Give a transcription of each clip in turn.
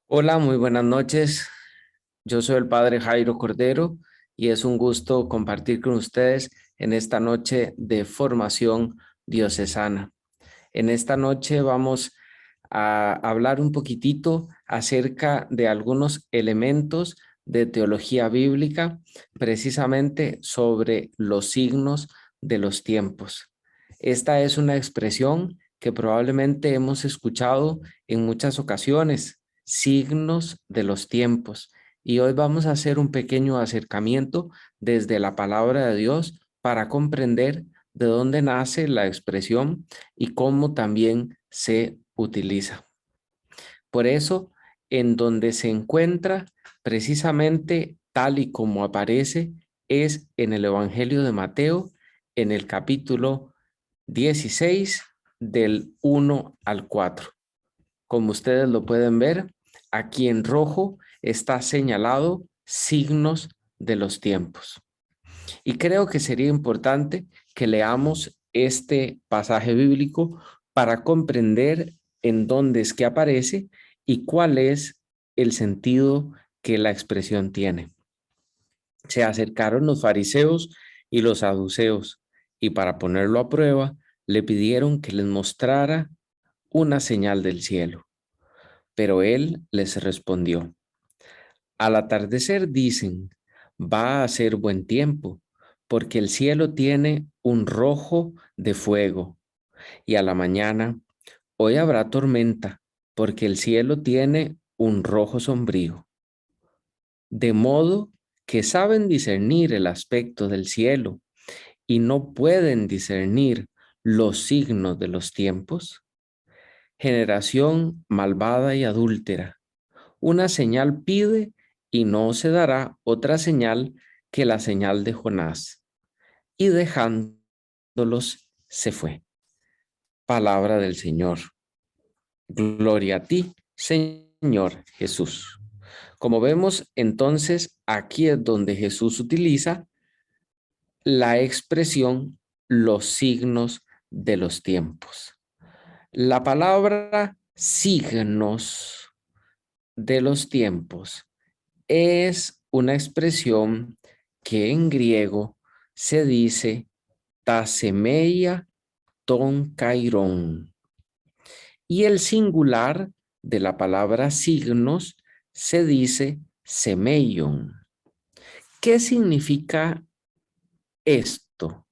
Hola, muy buenas noches. Yo soy el padre Jairo Cordero y es un gusto compartir con ustedes en esta noche de formación diocesana. En esta noche vamos a hablar un poquitito acerca de algunos elementos de teología bíblica, precisamente sobre los signos de los tiempos. Esta es una expresión que probablemente hemos escuchado en muchas ocasiones, signos de los tiempos. Y hoy vamos a hacer un pequeño acercamiento desde la palabra de Dios para comprender de dónde nace la expresión y cómo también se utiliza. Por eso, en donde se encuentra precisamente tal y como aparece es en el Evangelio de Mateo, en el capítulo 16 del 1 al 4. Como ustedes lo pueden ver, aquí en rojo está señalado signos de los tiempos. Y creo que sería importante que leamos este pasaje bíblico para comprender en dónde es que aparece y cuál es el sentido que la expresión tiene. Se acercaron los fariseos y los saduceos y para ponerlo a prueba le pidieron que les mostrara una señal del cielo. Pero él les respondió: al atardecer dicen, va a ser buen tiempo, porque el cielo tiene un rojo de fuego. Y a la mañana, hoy habrá tormenta, porque el cielo tiene un rojo sombrío. De modo que saben discernir el aspecto del cielo y no pueden discernir los signos de los tiempos. Generación malvada y adúltera, una señal pide y no se dará otra señal que la señal de Jonás. Y dejándolos se fue. Palabra del Señor. Gloria a ti, Señor Jesús. Como vemos, entonces, aquí es donde Jesús utiliza la expresión los signos de los tiempos. La palabra signos de los tiempos es una expresión que en griego se dice tasemeia ton kairon y el singular de la palabra signos se dice semeion. ¿Qué significa esto?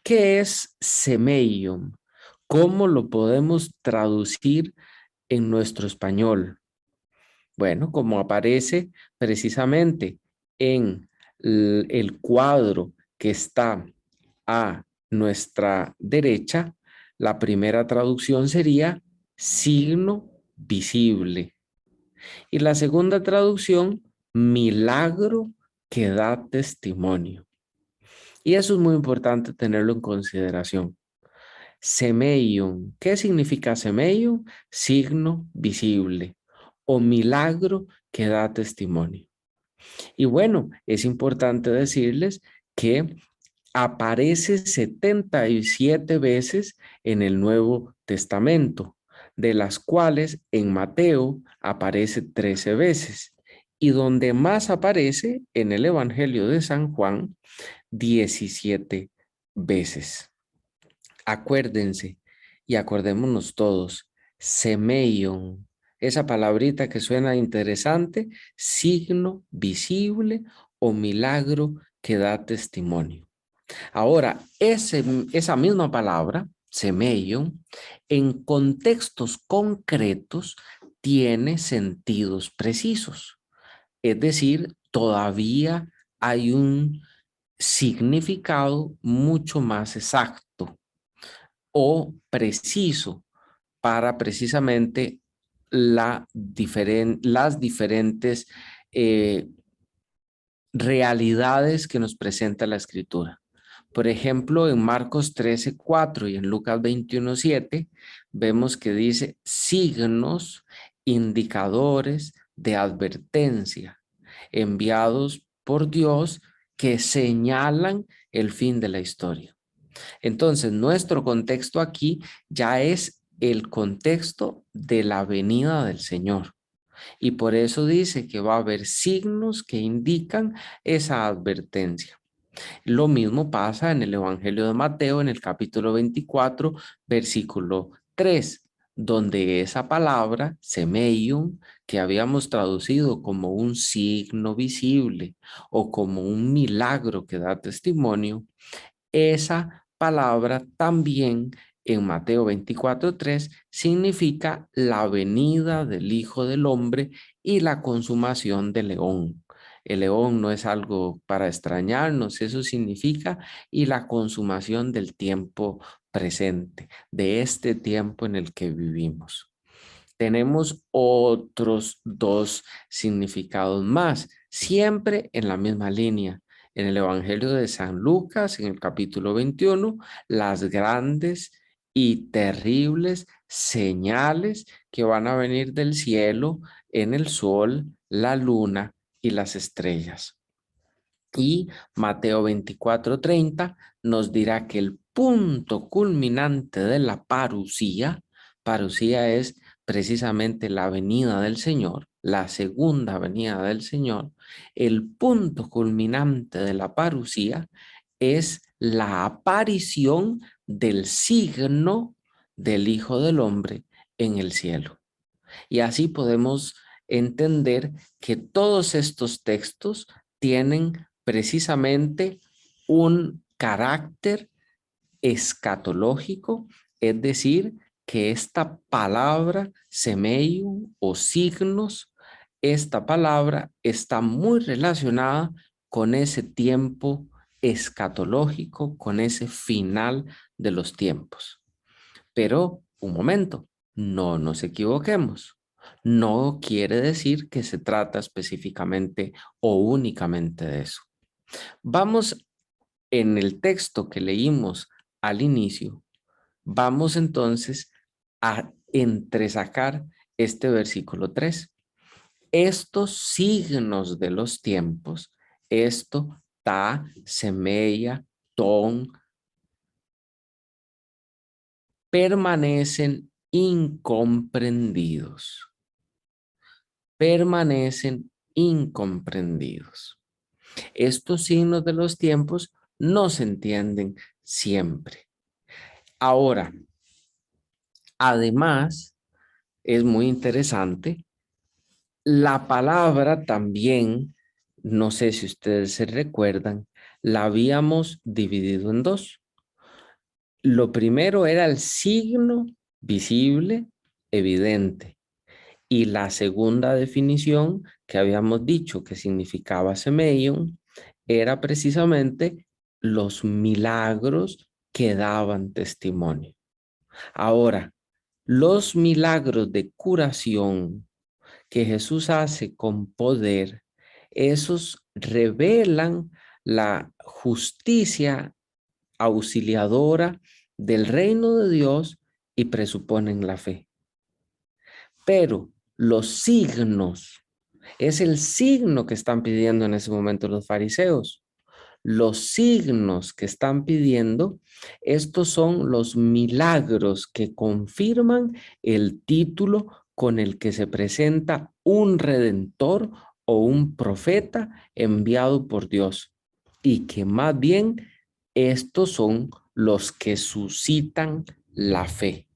¿Qué es semeion? ¿Cómo lo podemos traducir en nuestro español? Bueno, como aparece precisamente en el cuadro que está a nuestra derecha, la primera traducción sería signo visible. Y la segunda traducción, milagro que da testimonio. Y eso es muy importante tenerlo en consideración. Semeion, ¿qué significa semeion? Signo visible o milagro que da testimonio. Y bueno, es importante decirles que aparece 77 veces en el Nuevo Testamento, de las cuales en Mateo aparece 13 veces y donde más aparece en el Evangelio de San Juan 17 veces. Acuérdense y acordémonos todos, semeion, esa palabrita que suena interesante, signo visible o milagro que da testimonio. Ahora, esa misma palabra, semeion, en contextos concretos tiene sentidos precisos. Es decir, todavía hay un significado mucho más exacto o preciso para precisamente las diferentes eh, realidades que nos presenta la Escritura. Por ejemplo, en Marcos 13:4 y en Lucas 21:7 vemos que dice signos, indicadores de advertencia enviados por Dios que señalan el fin de la historia. Entonces, nuestro contexto aquí ya es el contexto de la venida del Señor. Y por eso dice que va a haber signos que indican esa advertencia. Lo mismo pasa en el Evangelio de Mateo, en el capítulo 24, versículo 3, donde esa palabra, semeion, que habíamos traducido como un signo visible o como un milagro que da testimonio, esa palabra también en Mateo 24:3 significa la venida del Hijo del Hombre y la consumación del león. El león no es algo para extrañarnos, eso significa y la consumación del tiempo presente, de este tiempo en el que vivimos. Tenemos otros dos significados más, siempre en la misma línea. En el Evangelio de San Lucas, en el capítulo 21, las grandes y terribles señales que van a venir del cielo en el sol, la luna y las estrellas. Y Mateo 24:30 nos dirá que el punto culminante de la parusía, parusía es precisamente la venida del Señor, la segunda venida del Señor, el punto culminante de la parusía es la aparición del signo del Hijo del Hombre en el cielo. Y así podemos entender que todos estos textos tienen precisamente un carácter escatológico, es decir, que esta palabra semeion o signos, esta palabra está muy relacionada con ese tiempo escatológico, con ese final de los tiempos. Pero, un momento, no nos equivoquemos. No quiere decir que se trata específicamente o únicamente de eso. Vamos en el texto que leímos al inicio, vamos entonces a entresacar este versículo 3. Estos signos de los tiempos, esto, ta, semeia, ton, permanecen incomprendidos. Permanecen incomprendidos. Estos signos de los tiempos no se entienden siempre. Ahora, además, es muy interesante, la palabra también, no sé si ustedes se recuerdan, la habíamos dividido en dos. Lo primero era el signo visible, evidente. Y la segunda definición que habíamos dicho que significaba semeion era precisamente los milagros que daban testimonio. Ahora, los milagros de curación que Jesús hace con poder, esos revelan la justicia auxiliadora del reino de Dios y presuponen la fe. Pero los signos, es el signo que están pidiendo en ese momento los fariseos. Los signos que están pidiendo, estos son los milagros que confirman el título con el que se presenta un redentor o un profeta enviado por Dios. Y que más bien estos son los que suscitan la fe.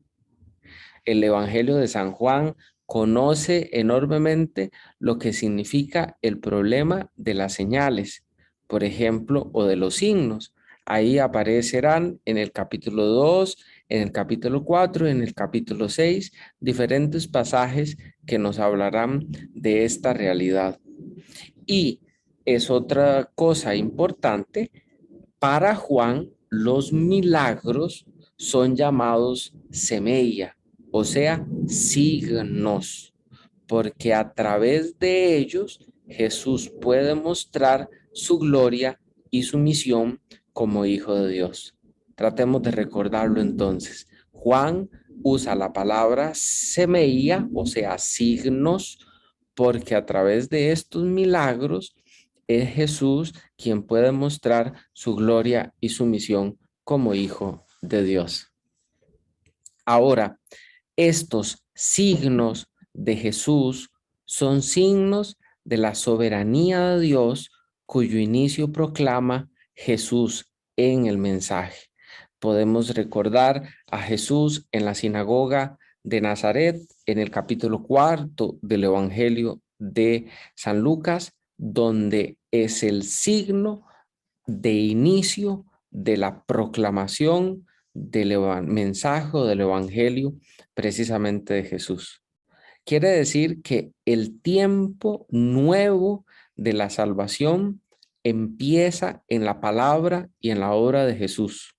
El Evangelio de San Juan conoce enormemente lo que significa el problema de las señales, por ejemplo, o de los signos. Ahí aparecerán en el capítulo 2, en el capítulo 4, en el capítulo 6, diferentes pasajes que nos hablarán de esta realidad. Y es otra cosa importante, para Juan los milagros son llamados semeia, o sea, signos, porque a través de ellos Jesús puede mostrar su gloria y su misión como Hijo de Dios. Tratemos de recordarlo entonces. Juan usa la palabra semeia, o sea, signos, porque a través de estos milagros es Jesús quien puede mostrar su gloria y su misión como Hijo de Dios. Ahora, estos signos de Jesús son signos de la soberanía de Dios cuyo inicio proclama Jesús en el mensaje. Podemos recordar a Jesús en la sinagoga de Nazaret, en el capítulo 4 del Evangelio de San Lucas, donde es el signo de inicio de la proclamación del mensaje o del Evangelio precisamente de Jesús. Quiere decir que el tiempo nuevo de la salvación empieza en la palabra y en la obra de Jesús.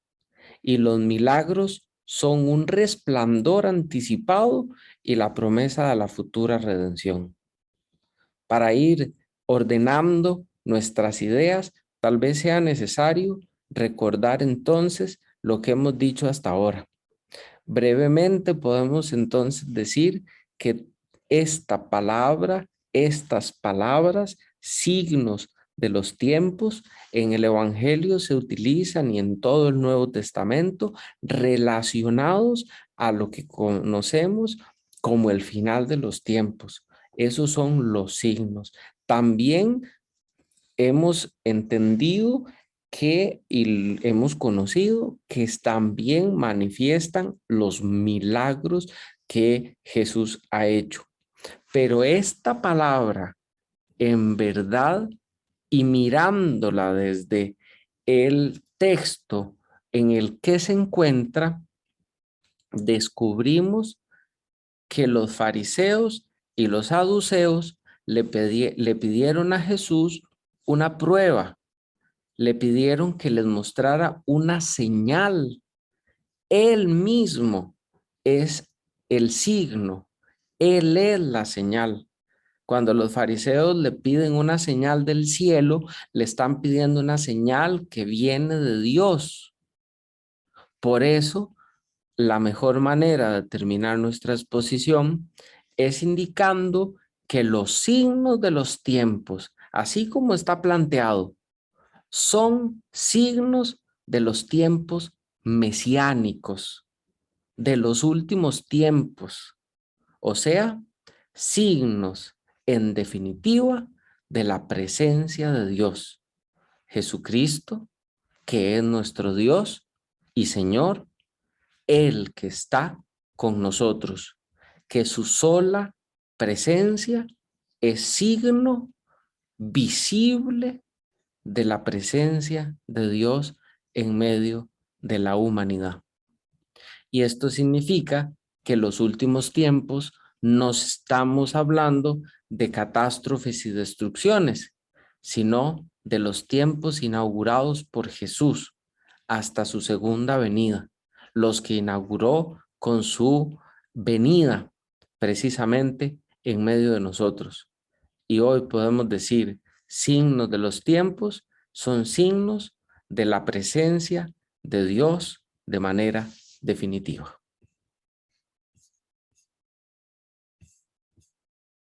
Y los milagros son un resplandor anticipado y la promesa de la futura redención. Para ir ordenando nuestras ideas, tal vez sea necesario recordar entonces lo que hemos dicho hasta ahora. Brevemente podemos entonces decir que esta palabra, estas palabras, signos de los tiempos, en el Evangelio se utilizan y en todo el Nuevo Testamento relacionados a lo que conocemos como el final de los tiempos. Esos son los signos. También hemos entendido que y hemos conocido que también manifiestan los milagros que Jesús ha hecho. Pero esta palabra, en verdad, y mirándola desde el texto en el que se encuentra, descubrimos que los fariseos y los saduceos le pidieron a Jesús una prueba. Le pidieron que les mostrara una señal. Él mismo es el signo. Él es la señal. Cuando los fariseos le piden una señal del cielo, le están pidiendo una señal que viene de Dios. Por eso, la mejor manera de terminar nuestra exposición es indicando que los signos de los tiempos, así como está planteado, son signos de los tiempos mesiánicos, de los últimos tiempos, o sea, signos en definitiva de la presencia de Dios, Jesucristo, que es nuestro Dios y Señor, el que está con nosotros, que su sola presencia es signo visible de la presencia de Dios en medio de la humanidad. Y esto significa que en los últimos tiempos no estamos hablando de catástrofes y destrucciones, sino de los tiempos inaugurados por Jesús hasta su segunda venida, los que inauguró con su venida precisamente en medio de nosotros. Y hoy podemos decir, signos de los tiempos son signos de la presencia de Dios de manera definitiva.